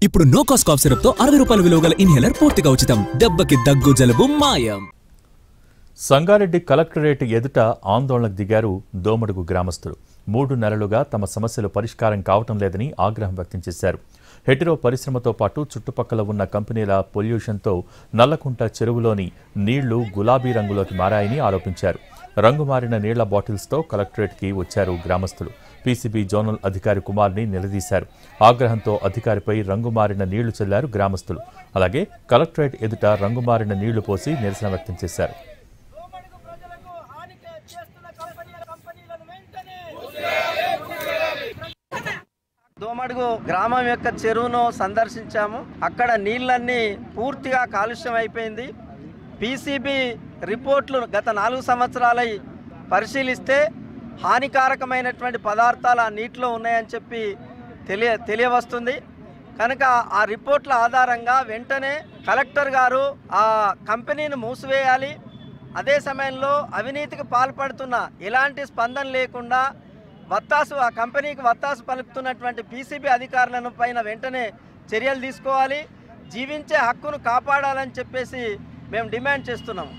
ఇప్పుడు no cost cough syrup తో 60 రూపాయల విలువ గల ఇన్హేలర్ పూర్తిగా ఉచితం. దెబ్బకి దగ్గు జలుబు మాయం. సంగారెడ్డి కలెక్టరేట్ ఎదుట ఆందోళనకు దిగారు దోమడుగు గ్రామస్తులు. 3 నెలలుగా తమ సమస్యలు పరిష్కారం కావటం లేదని ఆగ్రహం వ్యక్తం చేశారు. హెటిరో పరిశ్రమతో పాటు చుట్టుపక్కల ఉన్న కంపెనీల పొల్యూషన్తో నల్లకుంట చెరువులోని నీళ్లు గులాబీ రంగులోకి మారాయని ఆరోపించారు. రంగు మారిన నీళ్ల బాటిల్స్తో కలెక్టరేట్కి వచ్చారు గ్రామస్తులు. పీసీబీ జోనల్ అధికారి కుమార్ని నిలదీశారు. ఆగ్రహంతో అధికారిపై రంగు మారిన నీళ్లు చల్లారు గ్రామస్తులు. అలాగే కలెక్టరేట్ ఎదుట రంగు మారిన నీళ్లు పోసి నిరసన వ్యక్తం చేశారు. దోమడుగు గ్రామం యొక్క చెరువును సందర్శించాము. అక్కడ నీళ్ళన్నీ పూర్తిగా కాలుష్యం అయిపోయింది. పీసీబీ రిపోర్ట్లు గత 4 సంవత్సరాలై పరిశీలిస్తే హానికారకమైనటువంటి పదార్థాలు ఆ నీటిలో ఉన్నాయని చెప్పి తెలియవస్తుంది. కనుక ఆ రిపోర్ట్ల ఆధారంగా వెంటనే కలెక్టర్ గారు ఆ కంపెనీని మూసివేయాలి. అదే సమయంలో అవినీతికి పాల్పడుతున్న ఎలాంటి స్పందన లేకుండా ఆ కంపెనీకి వత్తాసు పలుకుతున్నటువంటి పీసీబీ అధికారులను పైన వెంటనే చర్యలు తీసుకోవాలి. జీవించే హక్కును కాపాడాలని చెప్పేసి మేము డిమాండ్ చేస్తున్నాము.